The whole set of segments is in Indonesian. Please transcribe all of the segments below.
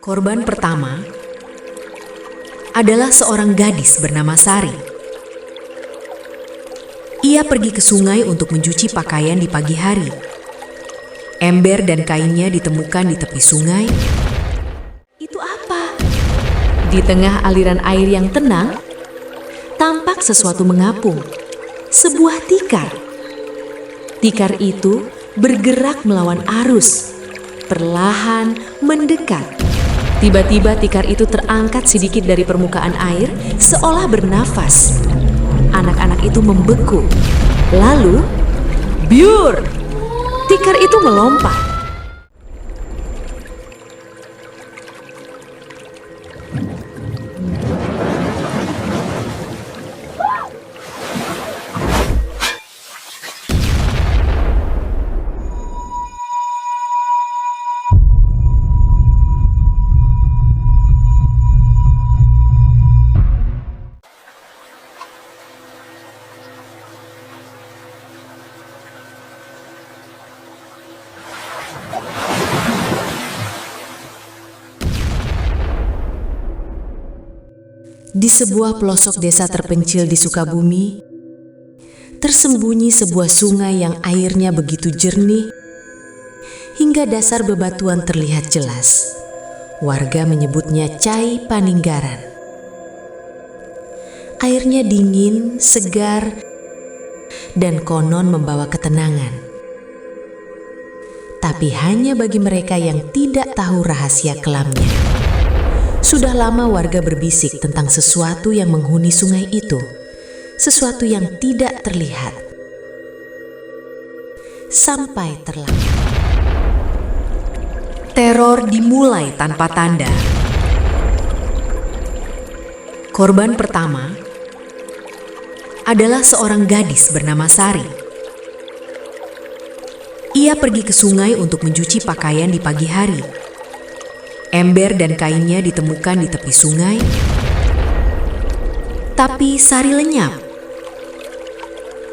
Korban pertama adalah seorang gadis bernama Sari. Ia pergi ke sungai untuk mencuci pakaian di pagi hari. Ember dan kainnya ditemukan di tepi sungai. Itu apa? Di tengah aliran air yang tenang, tampak sesuatu mengapung. Sebuah tikar. Tikar itu bergerak melawan arus, perlahan mendekat. Tiba-tiba tikar itu terangkat sedikit dari permukaan air, seolah bernafas. Anak-anak itu membeku. Lalu, biur! Tikar itu melompat. Di sebuah pelosok desa terpencil di Sukabumi, tersembunyi sebuah sungai yang airnya begitu jernih hingga dasar bebatuan terlihat jelas. Warga menyebutnya Cai Paninggaran. Airnya dingin, segar, dan konon membawa ketenangan. Tapi hanya bagi mereka yang tidak tahu rahasia kelamnya. Sudah lama warga berbisik tentang sesuatu yang menghuni sungai itu, sesuatu yang tidak terlihat. Sampai terlambat. Teror dimulai tanpa tanda. Korban pertama adalah seorang gadis bernama Sari. Ia pergi ke sungai untuk mencuci pakaian di pagi hari. Ember dan kainnya ditemukan di tepi sungai, tapi Sari lenyap.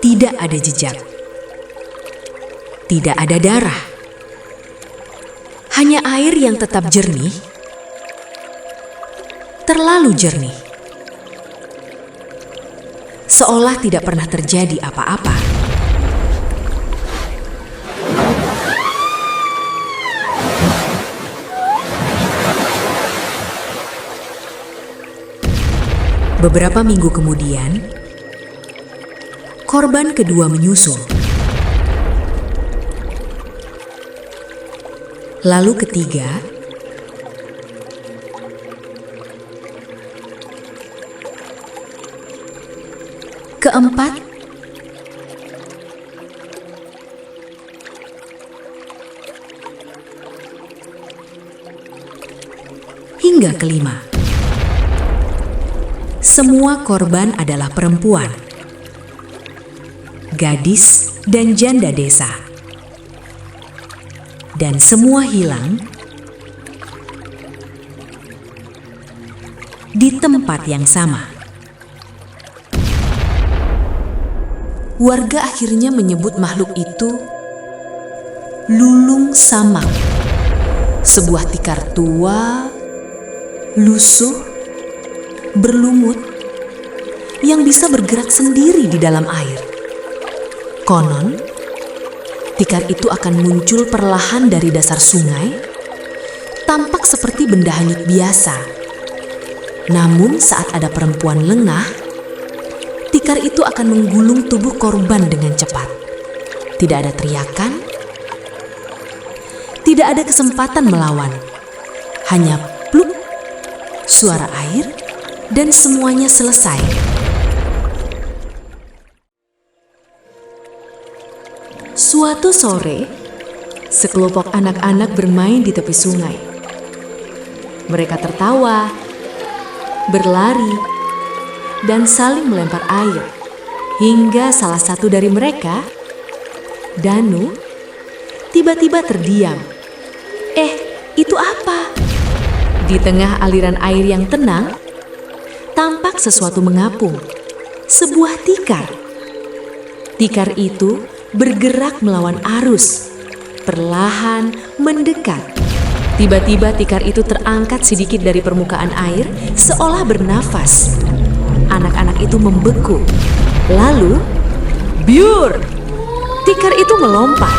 Tidak ada jejak, tidak ada darah, hanya air yang tetap jernih, terlalu jernih, seolah tidak pernah terjadi apa-apa. Beberapa minggu kemudian, korban kedua menyusul. Lalu ketiga, keempat, hingga kelima. Semua korban adalah perempuan, gadis, dan janda desa. Dan semua hilang di tempat yang sama. Warga akhirnya menyebut makhluk itu Lulung Samak, sebuah tikar tua, lusuh, berlumut, yang bisa bergerak sendiri di dalam air. Konon, tikar itu akan muncul perlahan dari dasar sungai, tampak seperti benda hanyut biasa. Namun saat ada perempuan lengah, tikar itu akan menggulung tubuh korban dengan cepat. Tidak ada teriakan, tidak ada kesempatan melawan. Hanya pluk, suara air, dan semuanya selesai. Suatu sore, sekelompok anak-anak bermain di tepi sungai. Mereka tertawa, berlari, dan saling melempar air. Hingga salah satu dari mereka, Danu, tiba-tiba terdiam. Itu apa? Di tengah aliran air yang tenang, tampak sesuatu mengapung, sebuah tikar. Tikar itu bergerak melawan arus, perlahan mendekat. Tiba-tiba tikar itu terangkat sedikit dari permukaan air, seolah bernafas. Anak-anak itu membeku. Lalu, biur! Tikar itu melompat.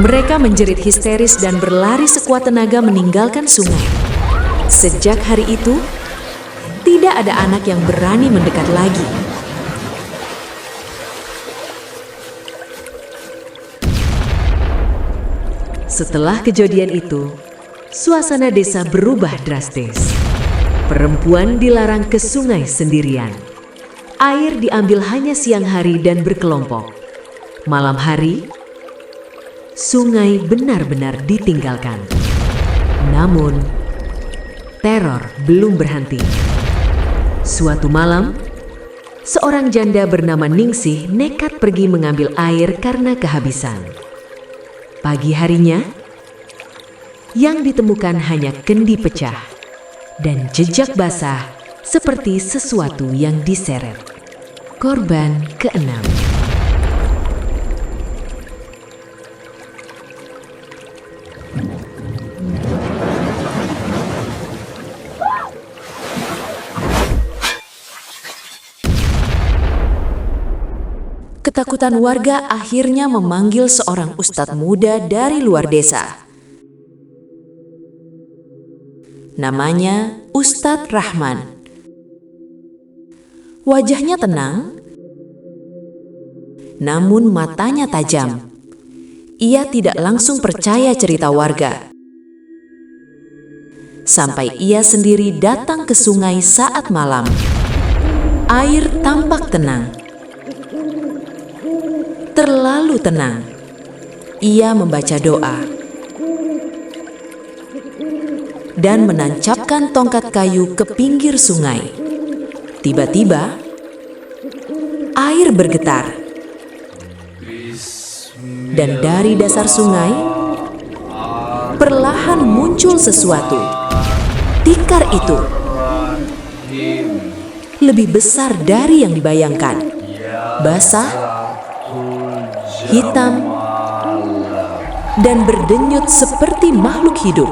Mereka menjerit histeris dan berlari sekuat tenaga meninggalkan sungai. Sejak hari itu, tidak ada anak yang berani mendekat lagi. Setelah kejadian itu, suasana desa berubah drastis. Perempuan dilarang ke sungai sendirian. Air diambil hanya siang hari dan berkelompok. Malam hari, sungai benar-benar ditinggalkan. Namun, teror belum berhenti. Suatu malam, seorang janda bernama Ningsih nekat pergi mengambil air karena kehabisan. Pagi harinya, yang ditemukan hanya kendi pecah dan jejak basah seperti sesuatu yang diseret. Korban keenam. Ketakutan warga akhirnya memanggil seorang ustadz muda dari luar desa. Namanya Ustadz Rahman. Wajahnya tenang, namun matanya tajam. Ia tidak langsung percaya cerita warga. Sampai ia sendiri datang ke sungai saat malam. Air tampak tenang. Terlalu tenang. Ia membaca doa dan menancapkan tongkat kayu ke pinggir sungai. Tiba-tiba, air bergetar. Dan dari dasar sungai, perlahan muncul sesuatu. Tikar itu lebih besar dari yang dibayangkan. Basah, hitam, dan berdenyut seperti makhluk hidup.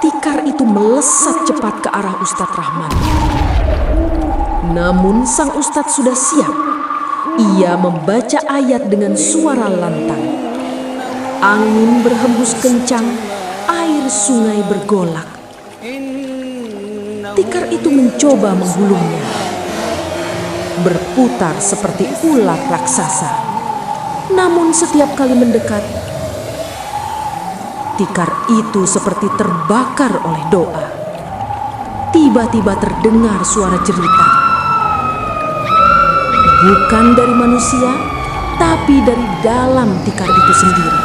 Tikar itu melesat cepat ke arah Ustadz Rahman. Namun sang ustadz sudah siap. Ia membaca ayat dengan suara lantang. Angin berhembus kencang, air sungai bergolak. Tikar itu mencoba menggulungnya. Berputar seperti ular raksasa. Namun setiap kali mendekat, tikar itu seperti terbakar oleh doa. Tiba-tiba terdengar suara cerita. Bukan dari manusia, tapi dari dalam tikar itu sendiri.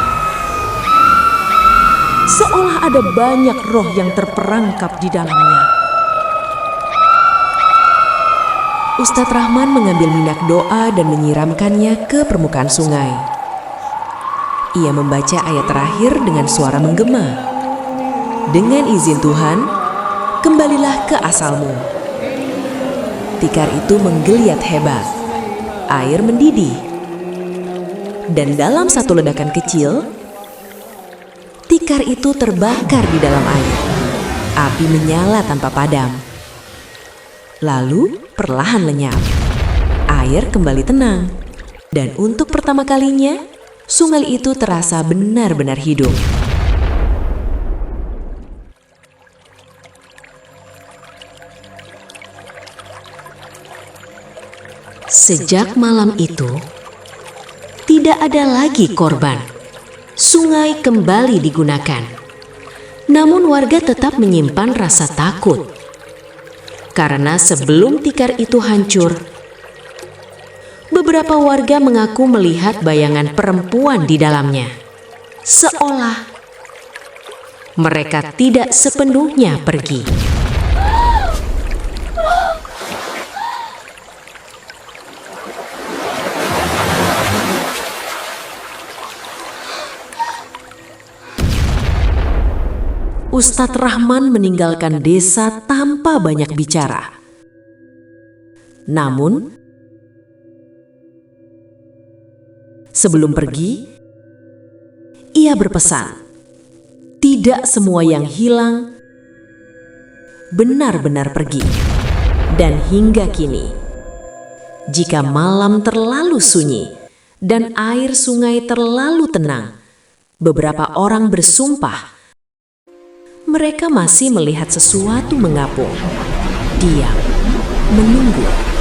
Seolah ada banyak roh yang terperangkap di dalamnya. Ustadz Rahman mengambil minyak doa dan menyiramkannya ke permukaan sungai. Ia membaca ayat terakhir dengan suara menggema. Dengan izin Tuhan, kembalilah ke asalmu. Tikar itu menggeliat hebat. Air mendidih. Dan dalam satu ledakan kecil, tikar itu terbakar di dalam air. Api menyala tanpa padam. Lalu perlahan lenyap. Air kembali tenang. Dan untuk pertama kalinya, sungai itu terasa benar-benar hidup. Sejak malam itu, tidak ada lagi korban. Sungai kembali digunakan. Namun warga tetap menyimpan rasa takut. Karena sebelum tikar itu hancur, beberapa warga mengaku melihat bayangan perempuan di dalamnya. Seolah mereka tidak sepenuhnya pergi. Ustadz Rahman meninggalkan desa tanpa banyak bicara. Namun, sebelum pergi, ia berpesan, tidak semua yang hilang benar-benar pergi. Dan hingga kini, jika malam terlalu sunyi dan air sungai terlalu tenang, beberapa orang bersumpah mereka masih melihat sesuatu mengapung, diam, menunggu.